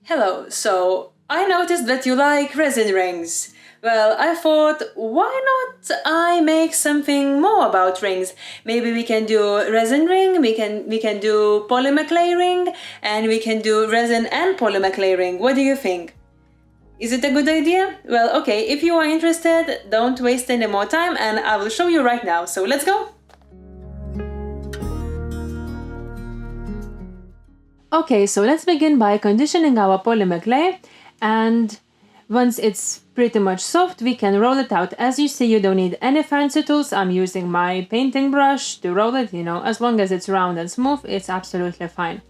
Hello, so I noticed that you like resin rings. Well, I thought, why not I make something more about rings? Maybe we can do resin ring, we can do polymer clay ring, and we can do resin and polymer clay ring. What do you think? Is it a good idea? Well, okay, if you are interested, don't waste any more time and I will show you right now. So let's go! Okay, so let's begin by conditioning our polymer clay, and once it's pretty much soft, we can roll it out. As you see, you don't need any fancy tools. I'm using my painting brush to roll it, as long as it's round and smooth, it's absolutely fine.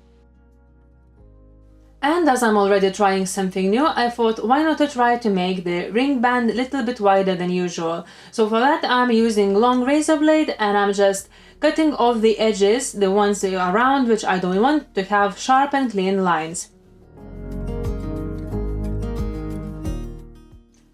And as I'm already trying something new, I thought, why not try to make the ring band a little bit wider than usual. So for that, I'm using long razor blade and I'm just cutting off the edges, the ones that are round, which I don't want to have sharp and clean lines.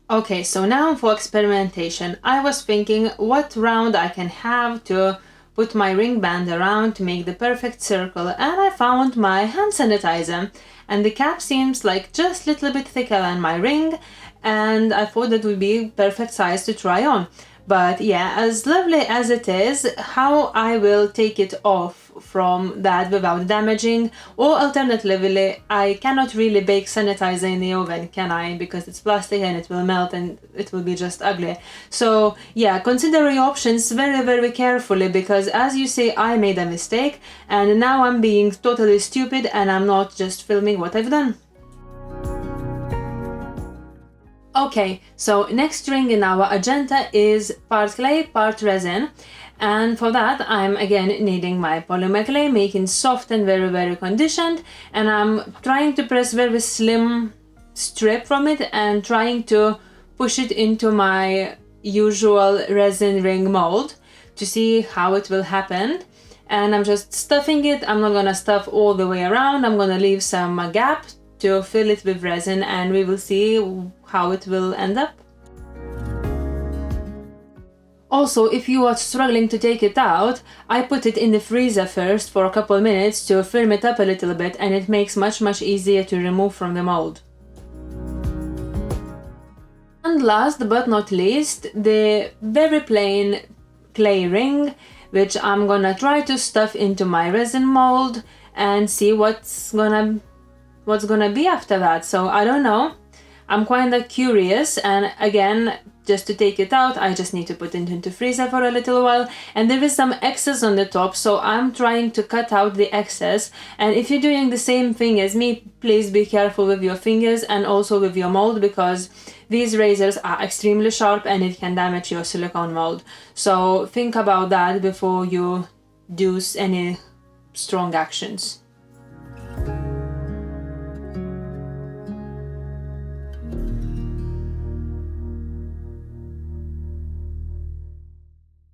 Okay, so now for experimentation. I was thinking what round I can have to put my ring band around to make the perfect circle, and I found my hand sanitizer. And the cap seems like just a little bit thicker than my ring, and I thought that would be perfect size to try on. But yeah, as lovely as it is, how I will take it off from that without damaging, or alternatively, I cannot really bake sanitizer in the oven, can I? Because it's plastic and it will melt and it will be just ugly. So yeah, consider your options very carefully, because as you say, I made a mistake and now I'm being totally stupid and I'm not just filming what I've done. Okay, so next ring in our agenda is part clay, part resin. And for that, I'm again kneading my polymer clay, making soft and very conditioned. And I'm trying to press very slim strip from it and trying to push it into my usual resin ring mold to see how it will happen. And I'm just stuffing it. I'm not gonna stuff all the way around. I'm gonna leave some gap to fill it with resin, and we will see how it will end up. Also, if you are struggling to take it out, I put it in the freezer first for a couple minutes to firm it up a little bit, and it makes much easier to remove from the mold. And last but not least, the very plain clay ring, which I'm gonna try to stuff into my resin mold and see what's gonna be after that. So I don't know, I'm kinda curious, and again, just to take it out, I just need to put it into freezer for a little while, and there is some excess on the top, so I'm trying to cut out the excess. And if you're doing the same thing as me, please be careful with your fingers and also with your mold, because these razors are extremely sharp and it can damage your silicone mold. So think about that before you do any strong actions.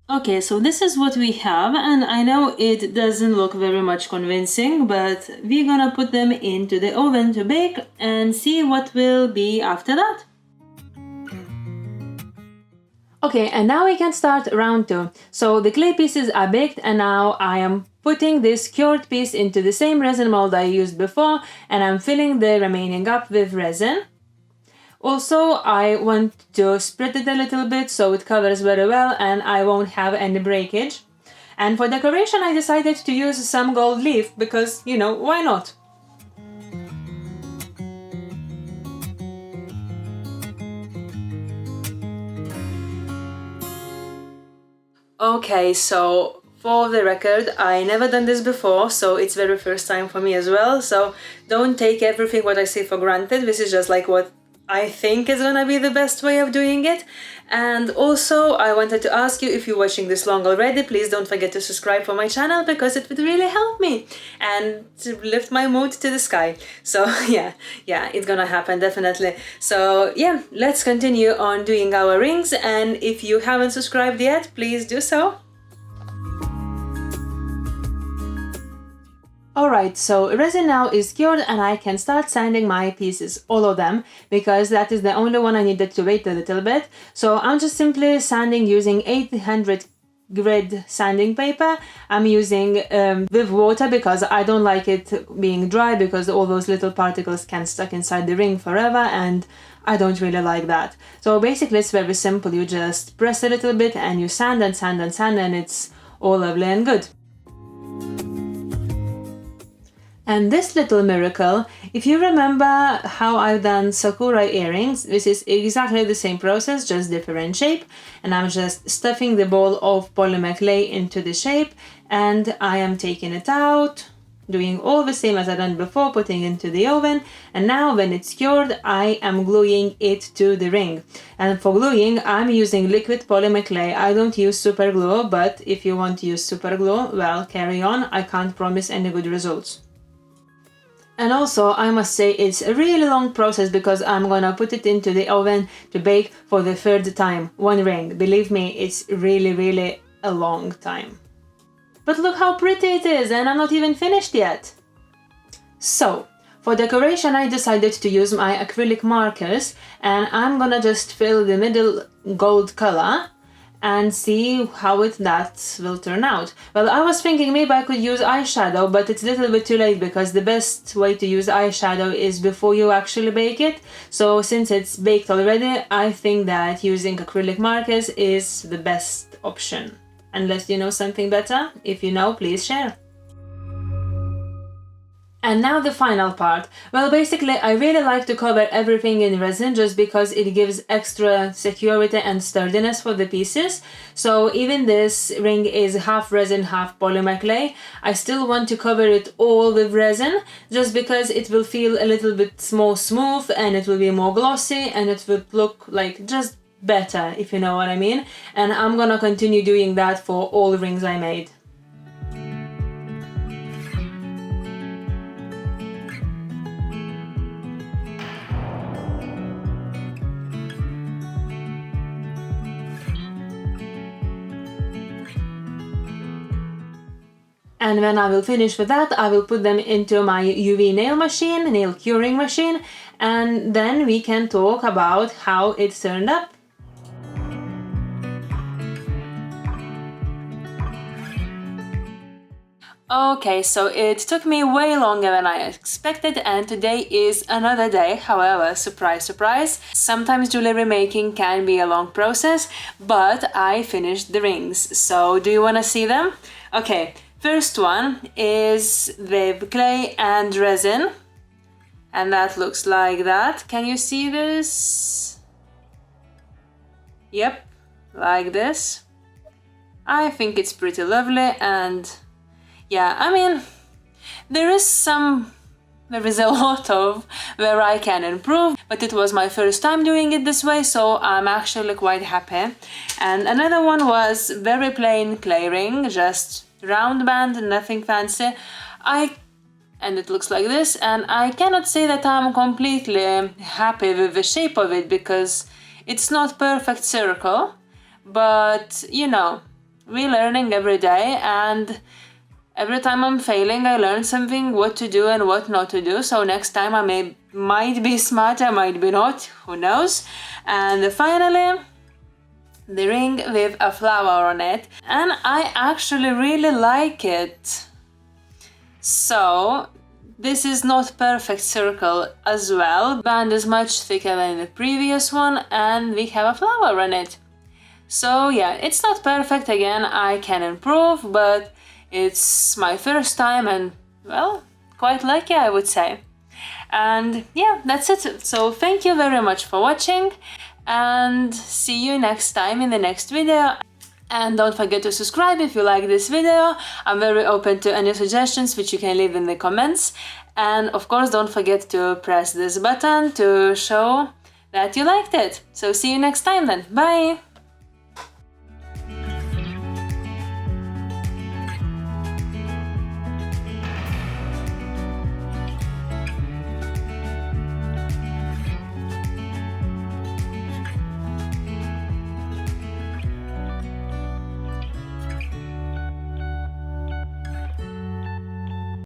Okay, so this is what we have, and I know it doesn't look very much convincing, but we're gonna put them into the oven to bake and see what will be after that. Okay, and now we can start round 2. So the clay pieces are baked, and now I am putting this cured piece into the same resin mold I used before, and I'm filling the remaining up with resin. Also, I want to spread it a little bit so it covers very well and I won't have any breakage. And for decoration, I decided to use some gold leaf because, why not? Okay, so for the record, I never done this before, so it's very first time for me as well. So don't take everything what I say for granted. This is just like what I think is gonna be the best way of doing it. And also I wanted to ask you, if you're watching this long already, please don't forget to subscribe for my channel, because it would really help me and to lift my mood to the sky. So yeah, it's gonna happen definitely. So yeah, let's continue on doing our rings, and if you haven't subscribed yet, please do so. Alright, so resin now is cured and I can start sanding my pieces, all of them, because that is the only one I needed to wait a little bit. So I'm just simply sanding using 800 grid sanding paper. I'm using with water because I don't like it being dry, because all those little particles can stuck inside the ring forever, and I don't really like that. So basically it's very simple. You just press a little bit and you sand and sand and sand, and it's all lovely and good. And this little miracle, if you remember how I've done Sakura earrings, this is exactly the same process, just different shape. And I'm just stuffing the ball of polymer clay into the shape, and I am taking it out, doing all the same as I done before, putting it into the oven. And now when it's cured, I am gluing it to the ring. And for gluing, I'm using liquid polymer clay. I don't use super glue, but if you want to use super glue, well, carry on. I can't promise any good results. And also, I must say it's a really long process because I'm gonna put it into the oven to bake for the third time, one ring. Believe me, it's really a long time. But look how pretty it is, and I'm not even finished yet. So, for decoration I decided to use my acrylic markers, and I'm gonna just fill the middle gold color and see how that will turn out. Well, I was thinking maybe I could use eyeshadow, but it's a little bit too late because the best way to use eyeshadow is before you actually bake it. So since it's baked already, I think that using acrylic markers is the best option. Unless you know something better. If you know, please share. And now the final part. Well, basically I really like to cover everything in resin just because it gives extra security and sturdiness for the pieces. So even this ring is half resin, half polymer clay, I still want to cover it all with resin just because it will feel a little bit more smooth, and it will be more glossy, and it will look like just better, if you know what I mean. And I'm gonna continue doing that for all rings I made. And when I will finish with that, I will put them into my UV nail curing machine, and then we can talk about how it turned up. Okay, so it took me way longer than I expected, and today is another day. However, surprise, surprise, sometimes jewelry making can be a long process, but I finished the rings. So do you want to see them? Okay, first one is with clay and resin, and that looks like that. Can you see this? Yep, like this. I think it's pretty lovely, and yeah, I mean, there is a lot of where I can improve, but it was my first time doing it this way, so I'm actually quite happy. And another one was very plain clay ring, just round band, nothing fancy. And it looks like this, and I cannot say that I'm completely happy with the shape of it because it's not perfect circle, but you know, we're learning every day, and every time I'm failing, I learn something, what to do and what not to do. So next time I might be smarter, might be not, who knows. And finally, the ring with a flower on it. And I actually really like it. So this is not perfect circle as well. Band is much thicker than the previous one, and we have a flower on it. So yeah, it's not perfect, again, I can improve, but it's my first time and, well, quite lucky, I would say. And yeah, that's it. So thank you very much for watching, and see you next time in the next video. And don't forget to subscribe if you like this video. I'm very open to any suggestions which you can leave in the comments. And of course, don't forget to press this button to show that you liked it. So see you next time then. Bye!